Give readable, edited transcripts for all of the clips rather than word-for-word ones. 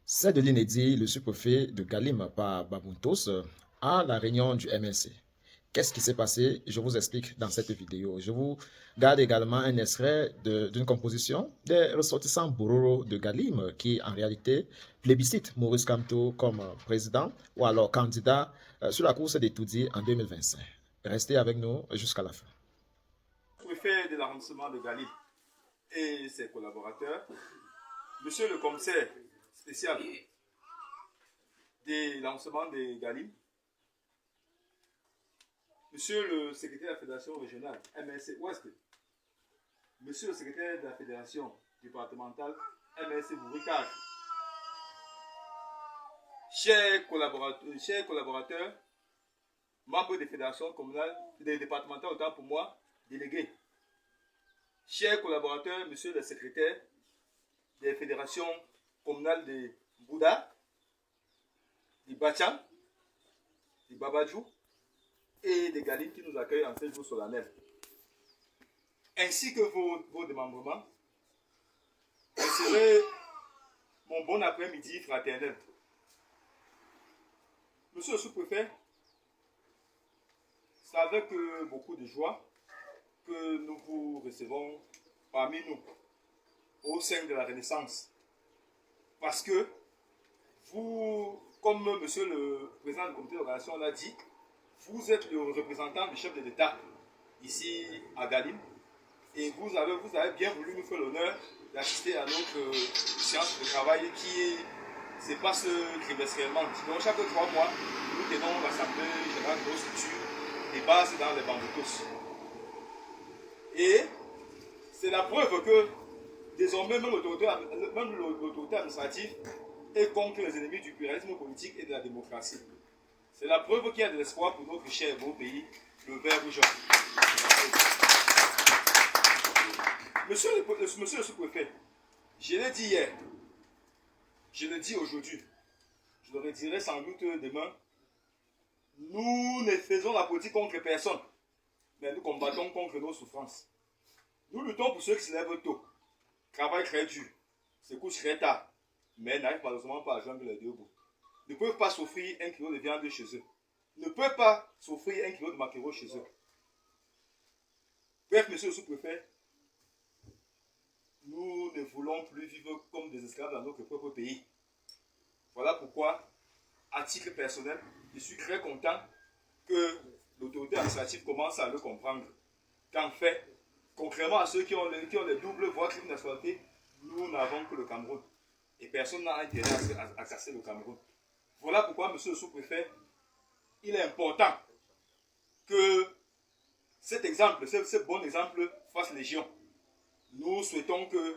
C'est de l'inédit, le sous-préfet de Galim par Babuntos à la réunion du MLC. Qu'est-ce qui s'est passé? Je vous explique dans cette vidéo. Je vous garde également un extrait d'une composition des ressortissants Bororo de Galim qui en réalité plébiscite Maurice Kamto comme président ou alors candidat sur la course des Toudis en 2025. Restez avec nous jusqu'à la fin. Préfet de l'arrondissement de Galim et ses collaborateurs, monsieur le commissaire spécial de l'arrondissement de Galim, monsieur le secrétaire de la fédération régionale MLC Ouest, monsieur le secrétaire de la fédération départementale MLC Bourricage, chers collaborateurs, membres des fédérations communales, des départementales, autant pour moi, délégués, chers collaborateurs, monsieur le secrétaire des fédérations communales de Bouddha, de Bacham, de Babadjou et de Galim qui nous accueillent en ce jour solennel, ainsi que vos démembrements, recevez mon bon après-midi fraternel. Monsieur le sous-préfet, c'est avec beaucoup de joie que nous vous recevons parmi nous, au sein de la Renaissance. Parce que vous, comme monsieur le président du comité d'organisation l'a dit, vous êtes le représentant du chef de l'État ici à Galim et vous avez bien voulu nous faire l'honneur d'assister à notre séance de travail qui se passe trimestriellement. Donc chaque 3 mois, nous tenons l'Assemblée générale de nos structures des bases dans les Bamboutos. Et c'est la preuve que désormais même l'autorité administrative est contre les ennemis du pluralisme politique et de la démocratie. C'est la preuve qu'il y a de l'espoir pour notre cher et beau pays, le vert rouge. Monsieur le sous-préfet, je l'ai dit hier, je le dis aujourd'hui, je le redirai sans doute demain, nous ne faisons la politique contre personne, mais nous combattons contre nos souffrances. Nous luttons pour ceux qui se lèvent tôt, travaillent très dur, se couchent très tard, mais n'arrivent malheureusement pas à joindre les deux bouts. Ne peuvent pas s'offrir 1 kilo de viande chez eux. Ne peuvent pas s'offrir 1 kilo de maquereau chez eux. Bref, monsieur le sous-préfet, nous ne voulons plus vivre comme des esclaves dans notre propre pays. Voilà pourquoi, à titre personnel, je suis très content que l'autorité administrative commence à le comprendre. Qu'en fait, contrairement à ceux qui ont les doubles voies de nationalité, nous n'avons que le Cameroun. Et personne n'a intérêt à casser le Cameroun. Voilà pourquoi, monsieur le sous-préfet, il est important que cet exemple, ce bon exemple, fasse légion. Nous souhaitons que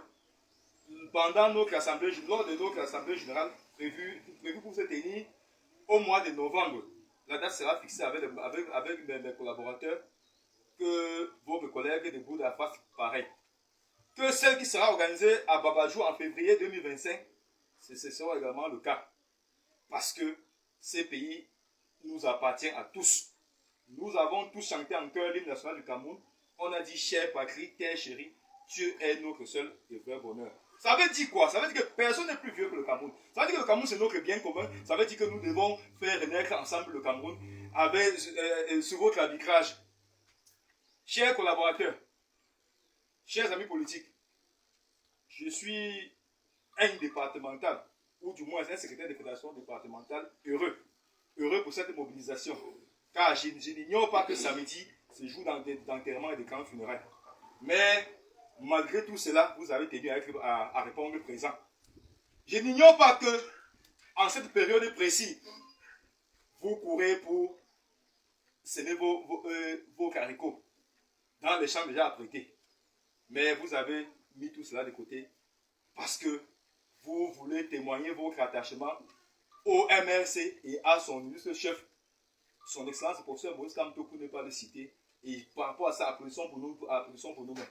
pendant notre assemblée, lors de notre assemblée générale prévue pour se tenir au mois de novembre, la date sera fixée avec mes collaborateurs, que vos collègues de Bouddha fassent pareil. Que celle qui sera organisée à Babadjou en février 2025, ce sera également le cas. Parce que ces pays nous appartient à tous. Nous avons tous chanté en chœur l'hymne national du Cameroun. On a dit, chère patrie, terre chérie, Dieu est notre seul et vrai bonheur. Ça veut dire quoi? Ça veut dire que personne n'est plus vieux que le Cameroun. Ça veut dire que le Cameroun c'est notre bien commun. Ça veut dire que nous devons faire renaître ensemble le Cameroun sur votre arbitrage. Chers collaborateurs, chers amis politiques, je suis un départemental, ou du moins un secrétaire de fédération départementale heureux. Heureux pour cette mobilisation. Car je n'ignore pas que samedi se joue d'enterrement et de grands funérailles. Mais malgré tout cela, vous avez tenu à répondre présent. Je n'ignore pas que en cette période précise, vous courez pour semer vos caricots dans les champs déjà apprêtés. Mais vous avez mis tout cela de côté parce que vous voulez témoigner votre attachement au MLC et à son illustre chef, son excellence, le professeur Maurice Kamto, pour ne pas le citer. Et par rapport à ça, applaudissons pour nous-mêmes.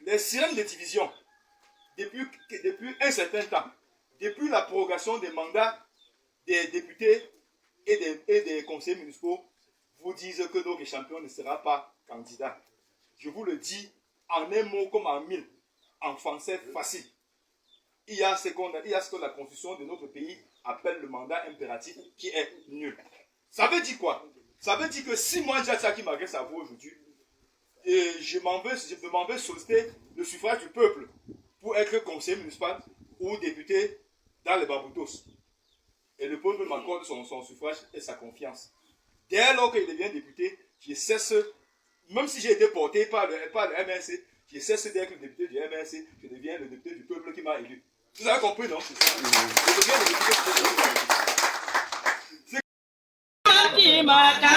Les sirènes de division, depuis un certain temps, depuis la prorogation des mandats des députés et des conseillers municipaux, vous disent que notre champion ne sera pas candidat. Je vous le dis en un mot comme en mille, en français facile. Il y a ce que la constitution de notre pays appelle le mandat impératif qui est nul. Ça veut dire quoi? Ça veut dire que si moi, Djatcha, qui m'adresse à vous aujourd'hui, et je m'en veux solliciter le suffrage du peuple pour être conseiller municipal ou député dans les Baboutos. Et le peuple m'accorde son suffrage et sa confiance. Dès lors qu'il devient député, je cesse, même si j'ai été porté par le MNC, je cesse d'être le député du MNC, je deviens le député du peuple qui m'a élu. Vous avez compris, non? Je deviens le député du peuple qui m'a élu.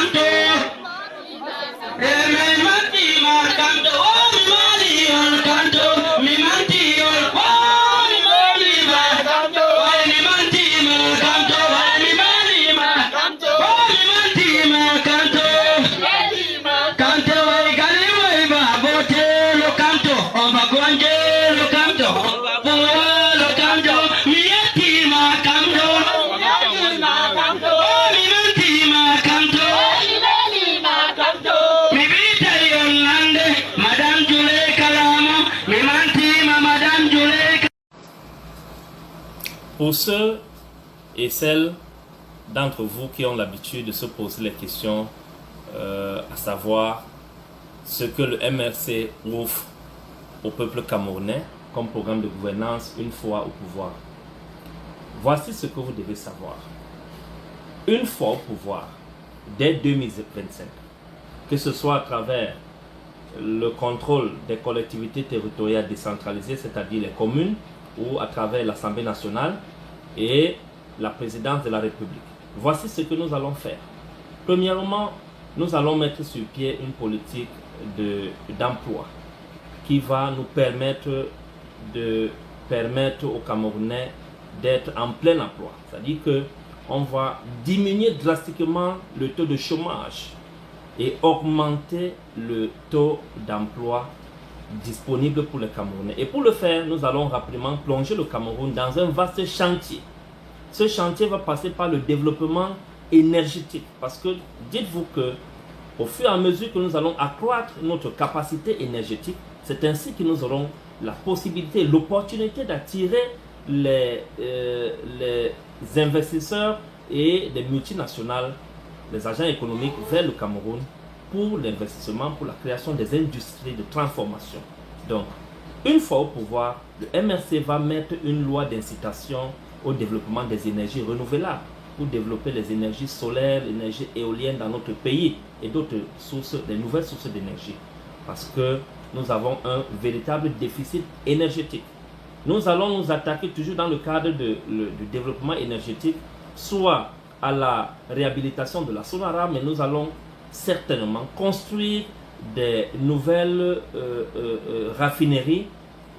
Pour ceux et celles d'entre vous qui ont l'habitude de se poser les questions, à savoir ce que le MRC offre au peuple camerounais comme programme de gouvernance une fois au pouvoir, voici ce que vous devez savoir. Une fois au pouvoir, dès 2025, que ce soit à travers le contrôle des collectivités territoriales décentralisées, c'est-à-dire les communes, ou à travers l'Assemblée nationale et la présidence de la République. Voici ce que nous allons faire. Premièrement, nous allons mettre sur pied une politique d'emploi qui va nous permettre aux Camerounais d'être en plein emploi. C'est-à-dire qu'on va diminuer drastiquement le taux de chômage et augmenter le taux d'emploi disponible pour les Camerounais. Et pour le faire, nous allons rapidement plonger le Cameroun dans un vaste chantier. Ce chantier va passer par le développement énergétique. Parce que dites-vous que au fur et à mesure que nous allons accroître notre capacité énergétique, c'est ainsi que nous aurons la possibilité, l'opportunité d'attirer les investisseurs et les multinationales, les agents économiques vers le Cameroun pour l'investissement, pour la création des industries de transformation. Donc, une fois au pouvoir, le MRC va mettre une loi d'incitation au développement des énergies renouvelables pour développer les énergies solaires, l'énergie éolienne dans notre pays et d'autres sources, des nouvelles sources d'énergie. Parce que nous avons un véritable déficit énergétique. Nous allons nous attaquer toujours dans le cadre du développement énergétique, soit à la réhabilitation de la Sonara, mais nous allons certainement construire des nouvelles raffineries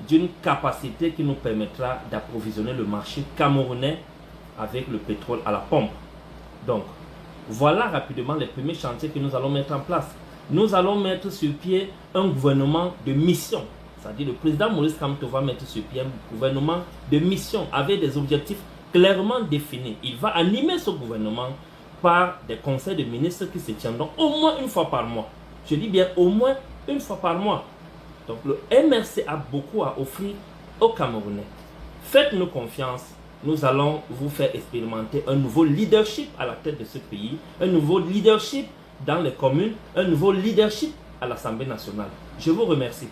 d'une capacité qui nous permettra d'approvisionner le marché camerounais avec le pétrole à la pompe. Donc, voilà rapidement les premiers chantiers que nous allons mettre en place. Nous allons mettre sur pied un gouvernement de mission. C'est-à-dire le président Maurice Kamto va mettre sur pied un gouvernement de mission avec des objectifs clairement définis. Il va animer ce gouvernement par des conseils de ministres qui se tiendront au moins une fois par mois. Je dis bien au moins une fois par mois. Donc le MRC a beaucoup à offrir aux Camerounais. Faites-nous confiance. Nous allons vous faire expérimenter un nouveau leadership à la tête de ce pays, un nouveau leadership dans les communes, un nouveau leadership à l'Assemblée nationale. Je vous remercie.